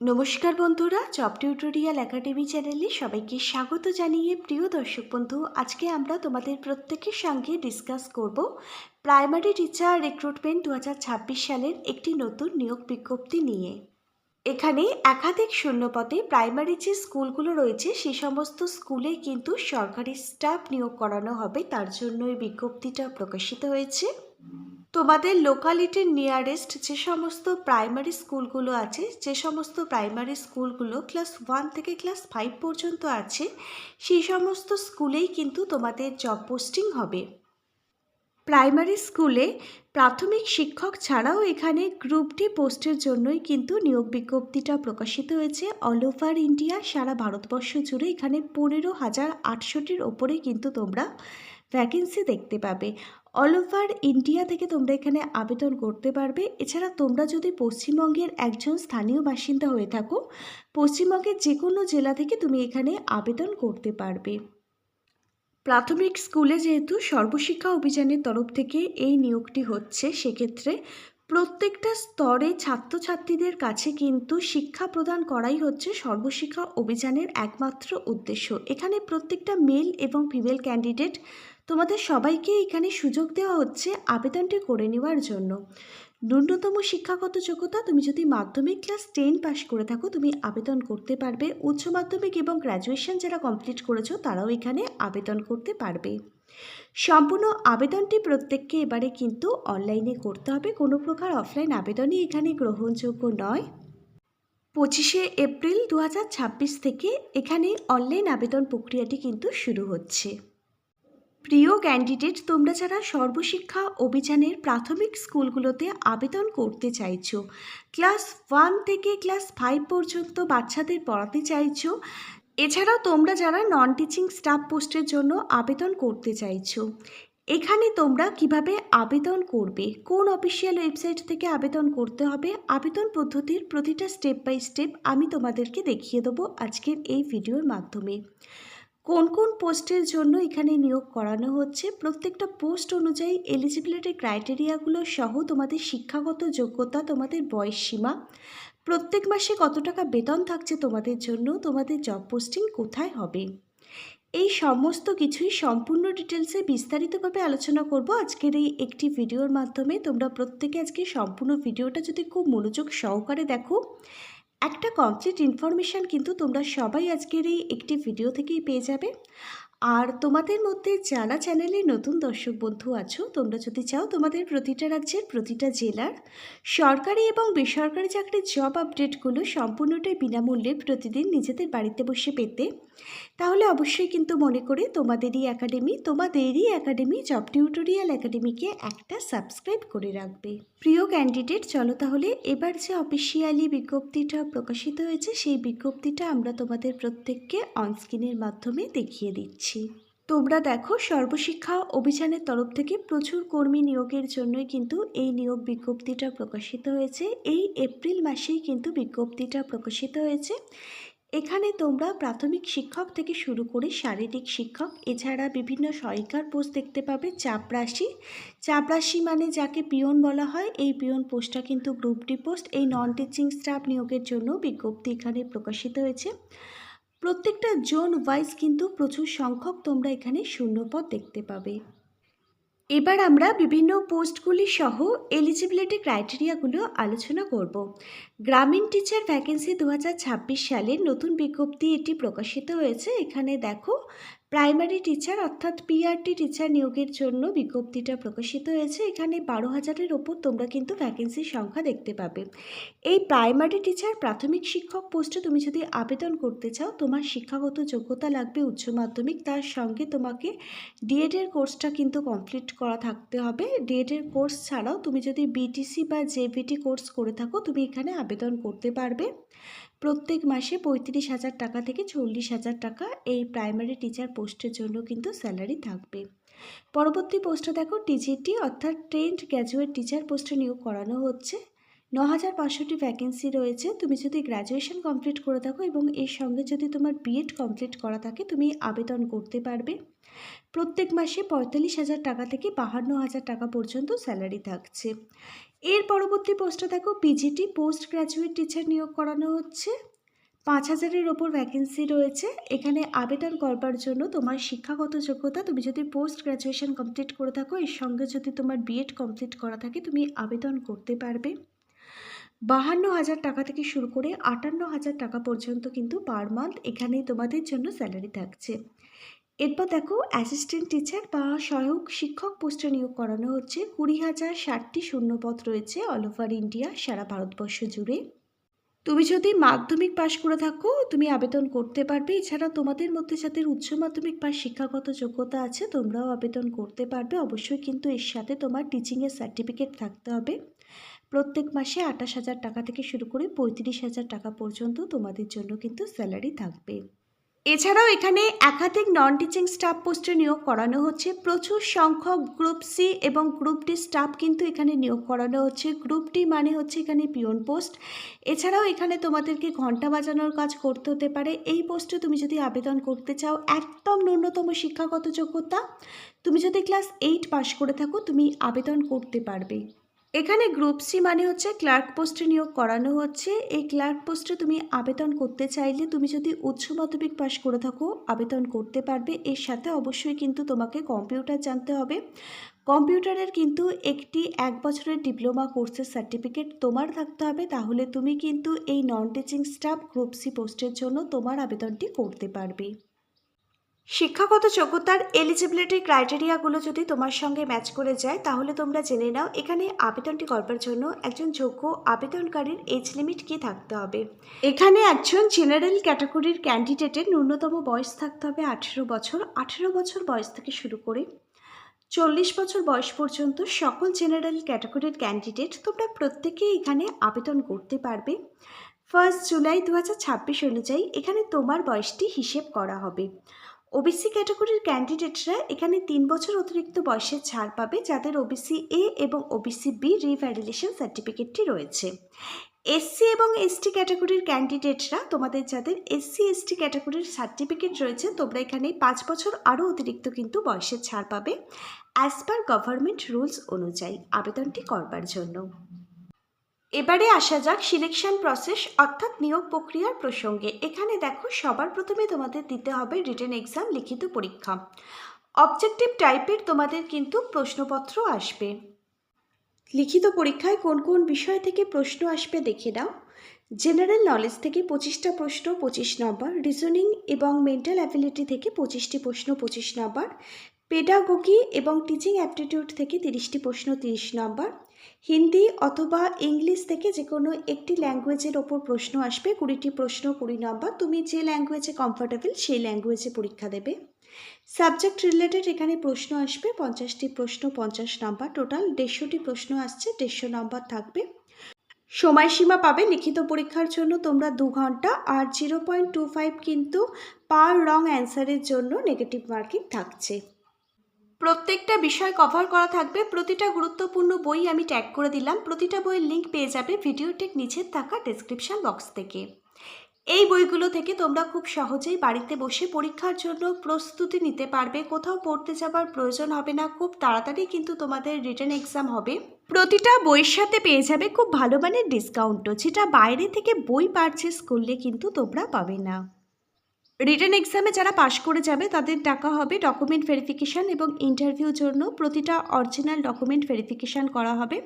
নমস্কার বন্ধুরা, job tutorial academy চ্যানেলে সবাইকে স্বাগত জানিয়ে প্রিয় দর্শক বন্ধু, আজকে আমরা তোমাদের প্রত্যেকের সঙ্গে ডিসকাস করব প্রাইমারি টিচার রিক্রুটমেন্ট 2026 সালের একটি নতুন নিয়োগ বিজ্ঞপ্তি নিয়ে। এখানে একাধিক শূন্যপদে প্রাইমারি যে স্কুলগুলো রয়েছে সে সমস্ত স্কুলে কিন্তু সরকারি স্টাফ নিয়োগ করানো হবে, তার জন্য এই বিজ্ঞপ্তিটা প্রকাশিত হয়েছে। তোমাদের লোকালিটির নিয়ারেস্ট যে সমস্ত প্রাইমারি স্কুলগুলো আছে, যে সমস্ত প্রাইমারি স্কুলগুলো ক্লাস 1 থেকে ক্লাস 5 পর্যন্ত আছে, সেই সমস্ত স্কুলেই কিন্তু তোমাদের জব পোস্টিং হবে। প্রাইমারি স্কুলে প্রাথমিক শিক্ষক ছাড়াও এখানে গ্রুপ ডি পোস্টের জন্যই কিন্তু নিয়োগ বিজ্ঞপ্তিটা প্রকাশিত হয়েছে। অল ওভার ইন্ডিয়া, সারা ভারতবর্ষ জুড়ে এখানে 15,800-টির ওপরে কিন্তু তোমরা ভ্যাকেন্সি দেখতে পাবে। অল ওভার ইন্ডিয়া থেকে তোমরা এখানে আবেদন করতে পারবে। এছাড়া তোমরা যদি পশ্চিমবঙ্গের একজন স্থানীয় বাসিন্দা হয়ে থাকো, পশ্চিমবঙ্গের যে কোনো জেলা থেকে তুমি এখানে আবেদন করতে পারবে। প্রাথমিক স্কুলে যেহেতু সর্বশিক্ষা অভিযানের তরফ থেকে এই নিয়োগটি হচ্ছে, সেক্ষেত্রে প্রত্যেকটা স্তরে ছাত্রছাত্রীদের কাছে কিন্তু শিক্ষা প্রদান করাই হচ্ছে সর্বশিক্ষা অভিযানের একমাত্র উদ্দেশ্য। এখানে প্রত্যেকটা মেল এবং ফিমেল ক্যান্ডিডেট তোমাদের সবাইকে এখানে সুযোগ দেওয়া হচ্ছে আবেদনটি করে নেওয়ার জন্য। ন্যূনতম শিক্ষাগত যোগ্যতা, তুমি যদি মাধ্যমিক ক্লাস 10 পাস করে থাকো তুমি আবেদন করতে পারবে। উচ্চ মাধ্যমিক এবং গ্র্যাজুয়েশন যারা কমপ্লিট করেছো তারাও এখানে আবেদন করতে পারবে। সম্পূর্ণ আবেদনটি প্রত্যেককে এবারে কিন্তু অনলাইনে করতে হবে, কোনো প্রকার অফলাইন আবেদনই এখানে গ্রহণযোগ্য নয়। 25শে এপ্রিল 2026 থেকে এখানে অনলাইন আবেদন প্রক্রিয়াটি কিন্তু শুরু হচ্ছে। প্রিয় ক্যান্ডিডেট, তোমরা যারা সর্বশিক্ষা অভিযানের প্রাথমিক স্কুলগুলোতে আবেদন করতে চাইছো, ক্লাস 1 থেকে ক্লাস 5 পর্যন্ত বাচ্চাদের পড়াতে চাইছো, এছাড়াও তোমরা যারা নন টিচিং স্টাফ পোস্টের জন্য আবেদন করতে চাইছো, এখানে তোমরা কিভাবে আবেদন করবে, কোন অফিসিয়াল ওয়েবসাইট থেকে আবেদন করতে হবে, আবেদন পদ্ধতির প্রতিটা স্টেপ বাই স্টেপ আমি তোমাদেরকে দেখিয়ে দেবো আজকের এই ভিডিওর মাধ্যমে। কোন কোন পোস্টের জন্য এখানে নিয়োগ করানো হচ্ছে, প্রত্যেকটা পোস্ট অনুযায়ী এলিজিবিলিটি ক্রাইটেরিয়াগুলো সহ তোমাদের শিক্ষাগত যোগ্যতা, তোমাদের বয়স সীমা, প্রত্যেক মাসে কত টাকা বেতন থাকছে তোমাদের জন্য, তোমাদের জব পোস্টিং কোথায় হবে, এই সমস্ত কিছুই সম্পূর্ণ ডিটেলসে বিস্তারিতভাবে আলোচনা করব আজকের এই একটি ভিডিওর মাধ্যমে। তোমরা প্রত্যেকে আজকে সম্পূর্ণ ভিডিওটা যদি খুব মনোযোগ সহকারে দেখো, একটা কমপ্লিট ইনফরমেশান কিন্তু তোমরা সবাই আজকের এই একটি ভিডিও থেকেই পেয়ে যাবে। আর তোমাদের মধ্যে যারা চ্যানেলে নতুন দর্শক বন্ধু আছো, তোমরা যদি চাও তোমাদের প্রতিটা রাজ্যের প্রতিটা জেলার সরকারি এবং বেসরকারি চাকরির জব আপডেটগুলো সম্পূর্ণটাই বিনামূল্যে প্রতিদিন নিজেদের বাড়িতে বসে পেতে, তাহলে অবশ্যই কিন্তু মনে করে তোমাদেরই একাডেমি জব টিউটোরিয়াল একাডেমিকে একটা সাবস্ক্রাইব করে রাখবে। প্রিয় ক্যান্ডিডেট, চলো তাহলে এবার যে অফিসিয়ালি বিজ্ঞপ্তিটা প্রকাশিত হয়েছে সেই বিজ্ঞপ্তিটা আমরা তোমাদের প্রত্যেককে অনস্ক্রিনের মাধ্যমে দেখিয়ে দিচ্ছি। তোমরা দেখো, সর্বশিক্ষা অভিযানের তরফ থেকে প্রচুর কর্মী নিয়োগের জন্যই কিন্তু এই নিয়োগ বিজ্ঞপ্তিটা প্রকাশিত হয়েছে। এই এপ্রিল মাসেই কিন্তু বিজ্ঞপ্তিটা প্রকাশিত হয়েছে। এখানে তোমরা প্রাথমিক শিক্ষক থেকে শুরু করে শারীরিক শিক্ষক, এছাড়া বিভিন্ন সহায়িকার পোস্ট দেখতে পাবে। চাপরাশি মানে যাকে পিয়ন বলা হয়, এই পিয়ন পোস্টটা কিন্তু গ্রুপ ডি পোস্ট। এই নন টিচিং স্টাফ নিয়োগের জন্য বিজ্ঞপ্তি এখানে প্রকাশিত হয়েছে। প্রত্যেকটা জোন ওয়াইজ কিন্তু প্রচুর সংখ্যক তোমরা এখানে শূন্যপদ দেখতে পাবে। এবার আমরা বিভিন্ন পোস্টগুলি সহ এলিজিবিলিটি ক্রাইটেরিয়াগুলো আলোচনা করব। গ্রামীণ টিচার ভ্যাকেন্সি 2026 সালের নতুন বিজ্ঞপ্তি এটি প্রকাশিত হয়েছে। এখানে দেখো, প্রাইমারি টিচার অর্থাৎ পিআরটি টিচার নিয়োগের জন্য বিজ্ঞপ্তিটা প্রকাশিত হয়েছে। এখানে 12,000-এর ওপর তোমরা কিন্তু ভ্যাকেন্সির সংখ্যা দেখতে পাবে। এই প্রাইমারি টিচার প্রাথমিক শিক্ষক পোস্টে তুমি যদি আবেদন করতে চাও, তোমার শিক্ষাগত যোগ্যতা লাগবে উচ্চ মাধ্যমিক, তার সঙ্গে তোমাকে ডিএডের কোর্সটা কিন্তু কমপ্লিট করা থাকতে হবে। ডিএডের কোর্স ছাড়াও তুমি যদি বিটিসি বা জেভিটি কোর্স করে থাকো তুমি এখানে আবেদন করতে পারবে। প্রত্যেক মাসে 35,000 টাকা থেকে 40,000 টাকা এই প্রাইমারি টিচার পোস্টের জন্য কিন্তু স্যালারি থাকবে। পরবর্তী পোস্টে দেখো, টিজিটি অর্থাৎ ট্রেন্ড গ্র্যাজুয়েট টিচার পোস্টে নিয়োগ করানো হচ্ছে। 9,500টি ভ্যাকেন্সি রয়েছে। তুমি যদি গ্র্যাজুয়েশন কমপ্লিট করে থাকো এবং এর সঙ্গে যদি তোমার বিএড কমপ্লিট করা থাকে তুমি আবেদন করতে পারবে। প্রত্যেক মাসে 45,000 টাকা থেকে 52,000 টাকা পর্যন্ত স্যালারি থাকছে। এর পরবর্তী পোস্টটা দেখো, পিজিটি পোস্ট গ্র্যাজুয়েট টিচার নিয়োগ করানো হচ্ছে। 5,000-এর ওপর ভ্যাকেন্সি রয়েছে। এখানে আবেদন করবার জন্য তোমার শিক্ষাগত যোগ্যতা, তুমি যদি পোস্ট গ্র্যাজুয়েশন কমপ্লিট করে থাকো, এর সঙ্গে যদি তোমার বিএড কমপ্লিট করা থাকে, তুমি আবেদন করতে পারবে। 52,000 টাকা থেকে শুরু করে 58,000 টাকা পর্যন্ত কিন্তু পার মান্থ এখানে তোমাদের জন্য স্যালারি থাকছে। এরপর দেখো, অ্যাসিস্ট্যান্ট টিচার বা সহায়ক শিক্ষক পোস্টে নিয়োগ করানো হচ্ছে। 20,060টি শূন্যপদ রয়েছে অল ওভার ইন্ডিয়া, সারা ভারতবর্ষ জুড়ে। তুমি যদি মাধ্যমিক পাশ করে থাকো, তুমি আবেদন করতে পারবে। এছাড়া তোমাদের মধ্যে যাদের উচ্চ মাধ্যমিক বা শিক্ষাগত যোগ্যতা আছে, তোমরাও আবেদন করতে পারবে। অবশ্যই কিন্তু এর সাথে তোমার টিচিংয়ের সার্টিফিকেট থাকতে হবে। প্রত্যেক মাসে 28,000 টাকা থেকে শুরু করে 35,000 টাকা পর্যন্ত তোমাদের জন্য কিন্তু স্যালারি থাকবে। এছাড়াও এখানে একাধিক নন টিচিং স্টাফ পোস্টে নিয়োগ করানো হচ্ছে। প্রচুর সংখ্যক গ্রুপ সি এবং গ্রুপ ডি স্টাফ কিন্তু এখানে নিয়োগ করানো হচ্ছে। গ্রুপ ডি মানে হচ্ছে এখানে পিওন পোস্ট। এছাড়াও এখানে তোমাদেরকে ঘন্টা বাজানোর কাজ করতে হতে পারে। এই পোস্টে তুমি যদি আবেদন করতে চাও, একদম ন্যূনতম শিক্ষাগত যোগ্যতা, তুমি যদি ক্লাস 8 পাশ করে থাকো, তুমি আবেদন করতে পারবে। এখানে গ্রুপ সি মানে হচ্ছে ক্লার্ক পোস্টে নিয়োগ করানো হচ্ছে। এই ক্লার্ক পোস্টে তুমি আবেদন করতে চাইলে, তুমি যদি উচ্চ মাধ্যমিক পাশ করে থাকো, আবেদন করতে পারবে। এর সাথে অবশ্যই কিন্তু তোমাকে কম্পিউটার জানতে হবে। কম্পিউটারের কিন্তু একটি 1 বছরের ডিপ্লোমা কোর্সের সার্টিফিকেট তোমার থাকতে হবে। তাহলে তুমি কিন্তু এই non teaching staff group C পোস্টের জন্য তোমার আবেদনটি করতে পারবে। শিক্ষাগত যোগ্যতার এলিজিবিলিটি ক্রাইটেরিয়াগুলো যদি তোমার সঙ্গে ম্যাচ করে যায়, তাহলে তোমরা জেনে নাও এখানে আবেদনটি করবার জন্য একজন যোগ্য আবেদনকারীর এজ লিমিট কী থাকতে হবে। এখানে একজন জেনারেল ক্যাটাগরির ক্যান্ডিডেটের ন্যূনতম বয়স থাকতে হবে 18 বছর। 18 বছর বয়স থেকে শুরু করে 40 বছর বয়স পর্যন্ত সকল জেনারেল ক্যাটাগরির ক্যান্ডিডেট তোমরা প্রত্যেকেই এখানে আবেদন করতে পারবে। 1 জুলাই 2026 অনুযায়ী এখানে তোমার বয়সটি হিসেব করা হবে। ওবিসি ক্যাটাগরির ক্যান্ডিডেটরা এখানে 3 বছর অতিরিক্ত বয়সের ছাড় পাবে, যাদের ওবিসি এ এবং ওবিসি বি রিভ্যালিডেশন সার্টিফিকেটটি রয়েছে। এসসি এবং এসটি ক্যাটাগরির ক্যান্ডিডেটরা, তোমাদের যাদের এসসি এসটি ক্যাটাগরির সার্টিফিকেট রয়েছে, তোমরা এখানে 5 বছর আরও অতিরিক্ত কিন্তু বয়সের ছাড় পাবে অ্যাজ পার গভর্নমেন্ট রুলস অনুযায়ী আবেদনটি করবার জন্য। এবারে আসা যাক সিলেকশন প্রসেস অর্থাৎ নিয়োগ প্রক্রিয়ার প্রসঙ্গে। এখানে দেখো, সবার প্রথমে তোমাদের দিতে হবে রিটেন এক্সাম, লিখিত পরীক্ষা। অবজেক্টিভ টাইপের তোমাদের কিন্তু প্রশ্নপত্র আসবে। লিখিত পরীক্ষায় কোন কোন বিষয় থেকে প্রশ্ন আসবে দেখে নাও। জেনারেল নলেজ থেকে 25টা প্রশ্ন 25 নম্বর, রিজনিং এবং মেন্টাল অ্যাবিলিটি থেকে 25টি প্রশ্ন 25 নম্বর, পেডাগোগি এবং টিচিং অ্যাপটিটিউড থেকে 30টি প্রশ্ন 30 নম্বর, হিন্দি অথবা ইংলিশ থেকে যে কোনো একটি ল্যাঙ্গুয়েজের ওপর প্রশ্ন আসবে 20টি প্রশ্ন 20 নম্বর। তুমি যে ল্যাঙ্গুয়েজে কমফোর্টেবল সেই ল্যাঙ্গুয়েজে পরীক্ষা দেবে। সাবজেক্ট রিলেটেড এখানে প্রশ্ন আসবে 50টি প্রশ্ন 50 নম্বর, টোটাল 150টি প্রশ্ন আসছে, 150 নম্বর থাকবে। সময়সীমা পাবে লিখিত পরীক্ষার জন্য তোমরা 2 ঘন্টা, আর 0.25 কিন্তু পার রং অ্যান্সারের জন্য নেগেটিভ মার্কিং থাকছে। প্রত্যেকটা বিষয় কভার করা থাকবে। প্রতিটা গুরুত্বপূর্ণ বই আমি ট্যাগ করে দিলাম। প্রতিটা বইয়ের লিঙ্ক পেয়ে যাবে ভিডিওটির নিচে থাকা ডেসক্রিপশন বক্স থেকে। এই বইগুলো থেকে তোমরা খুব সহজেই বাড়িতে বসে পরীক্ষার জন্য প্রস্তুতি নিতে পারবে। কোথাও পড়তে যাবার প্রয়োজন হবে না। খুব তাড়াতাড়ি কিন্তু তোমাদের রিটেন এক্সাম হবে। প্রতিটা বইয়ের সাথে পেয়ে যাবে খুব ভালো মানের ডিসকাউন্টও, যেটা বাইরে থেকে বই পারচেস করলে কিন্তু তোমরা পাবে না। রিটেন এক্সামে যারা পাশ করে যাবে তাদের টাকা হবে ডকুমেন্ট ভেরিফিকেশান এবং ইন্টারভিউর জন্য। প্রতিটা অরিজিনাল ডকুমেন্ট ভেরিফিকেশান করা হবে,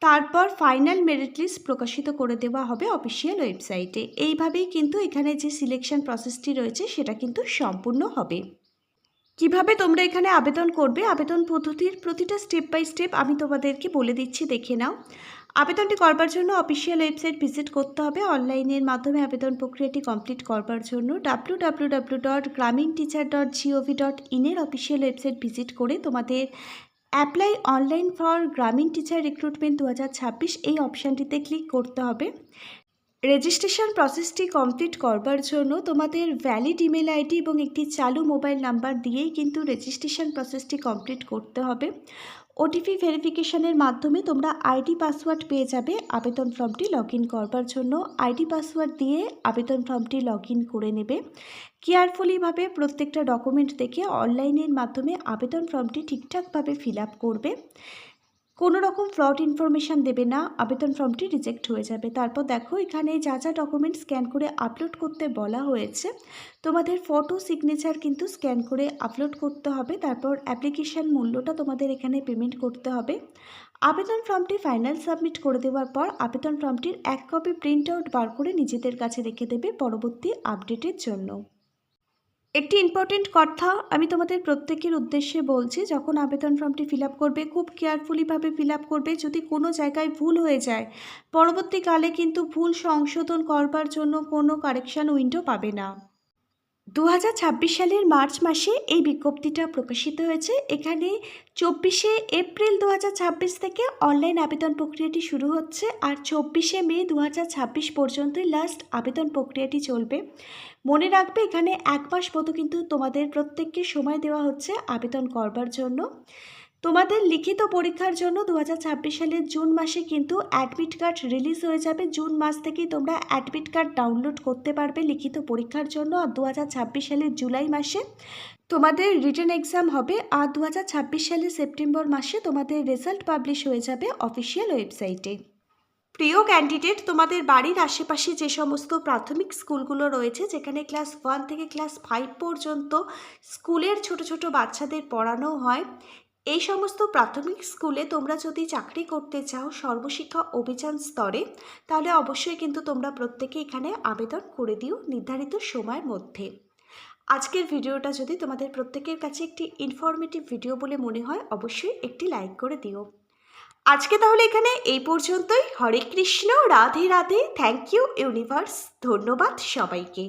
তারপর ফাইনাল মেরিট লিস্ট প্রকাশিত করে দেওয়া হবে অফিসিয়াল ওয়েবসাইটে। এইভাবেই কিন্তু এখানে যে সিলেকশন প্রসেসটি রয়েছে সেটা কিন্তু সম্পূর্ণ হবে। কিভাবে তোমরা এখানে আবেদন করবে, আবেদন পদ্ধতির প্রতিটা স্টেপ বাই স্টেপ আমি তোমাদেরকে বলে দিচ্ছি, দেখে নাও। আবেদনটি করবার জন্য অফিসিয়াল ওয়েবসাইট ভিজিট করতে হবে। অনলাইনের মাধ্যমে আবেদন প্রক্রিয়াটি কমপ্লিট করবার জন্য www.graminteacher.gov.in এর অফিসিয়াল ওয়েবসাইট ভিজিট করে তোমাদের অ্যাপ্লাই অনলাইন ফর গ্রামীণ টিচার রিক্রুটমেন্ট 2026 এই অপশানটিতে ক্লিক করতে হবে। রেজিস্ট্রেশন প্রসেসটি কমপ্লিট করবার জন্য তোমাদের ভ্যালিড ইমেল আইডি এবং একটি চালু মোবাইল নাম্বার দিয়েই কিন্তু রেজিস্ট্রেশন প্রসেসটি কমপ্লিট করতে হবে। ওটিপি ভেরিফিকেশনের মাধ্যমে তোমরা আইডি পাসওয়ার্ড পেয়ে যাবে আবেদন ফর্মটি লগ ইন করবার জন্য। আইডি পাসওয়ার্ড দিয়ে আবেদন ফর্মটি লগ ইন করে নেবে। কেয়ারফুলিভাবে প্রত্যেকটা ডকুমেন্ট দেখে অনলাইনের মাধ্যমে আবেদন ফর্মটি ঠিকঠাকভাবে ফিল আপ করবে। কোনো রকম ফ্রড ইনফরমেশান দেবে না, আবেদন ফর্মটি রিজেক্ট হয়ে যাবে। তারপর দেখো এখানে যা যা ডকুমেন্ট স্ক্যান করে আপলোড করতে বলা হয়েছে, তোমাদের ফটো সিগনেচার কিন্তু স্ক্যান করে আপলোড করতে হবে। তারপর অ্যাপ্লিকেশান মূল্যটা তোমাদের এখানে পেমেন্ট করতে হবে। আবেদন ফর্মটি ফাইনাল সাবমিট করে দেওয়ার পর আবেদন ফর্মটির 1 কপি প্রিন্ট আউট বার করে নিজেদের কাছে রেখে দেবে পরবর্তী আপডেটের জন্য। একটি ইম্পর্টেন্ট কথা আমি তোমাদের প্রত্যেকের উদ্দেশ্যে বলছি, যখন আবেদন ফর্মটি ফিল আপ করবে খুব কেয়ারফুলিভাবে ফিল আপ করবে। যদি কোনো জায়গায় ভুল হয়ে যায় পরবর্তীকালে কিন্তু ভুল সংশোধন করবার জন্য কোনো কারেকশান উইন্ডো পাবে না। 2026 সালের মার্চ মাসে এই বিজ্ঞপ্তিটা প্রকাশিত হয়েছে। এখানে 24শে এপ্রিল 2026 থেকে অনলাইন আবেদন প্রক্রিয়াটি শুরু হচ্ছে, আর 24শে মে 2026 পর্যন্তই লাস্ট আবেদন প্রক্রিয়াটি চলবে। মনে রাখবে এখানে 1 মাস মতো কিন্তু তোমাদের প্রত্যেককে সময় দেওয়া হচ্ছে আবেদন করবার জন্য। তোমাদের লিখিত পরীক্ষার জন্য 2026 সালের জুন মাসে কিন্তু অ্যাডমিট কার্ড রিলিজ হয়ে যাবে। জুন মাস থেকেই তোমরা অ্যাডমিট কার্ড ডাউনলোড করতে পারবে লিখিত পরীক্ষার জন্য। আর 2026 সালের জুলাই মাসে তোমাদের রিটেন এক্সাম হবে। আর 2026 সালের সেপ্টেম্বর মাসে তোমাদের রেজাল্ট পাবলিশ হয়ে যাবে অফিসিয়াল ওয়েবসাইটে। প্রিয় ক্যান্ডিডেট, তোমাদের বাড়ির আশেপাশে যে সমস্ত প্রাথমিক স্কুলগুলো রয়েছে, যেখানে ক্লাস 1 থেকে ক্লাস 5 পর্যন্ত স্কুলের ছোট ছোট বাচ্চাদের পড়ানো হয়, এই সমস্ত প্রাথমিক স্কুলে তোমরা যদি চাকরি করতে চাও সর্বশিক্ষা অভিযান স্তরে, তাহলে অবশ্যই কিন্তু তোমরা প্রত্যেকে এখানে আবেদন করে দিও নির্ধারিত সময়ের মধ্যে। আজকের ভিডিওটা যদি তোমাদের প্রত্যেকের কাছে একটি ইনফরমেটিভ ভিডিও বলে মনে হয়, অবশ্যই একটি লাইক করে দিও। আজকে তাহলে এখানে এই পর্যন্তই। Hare Krishna, Radhe Radhe, thank you universe, ধন্যবাদ সবাইকে।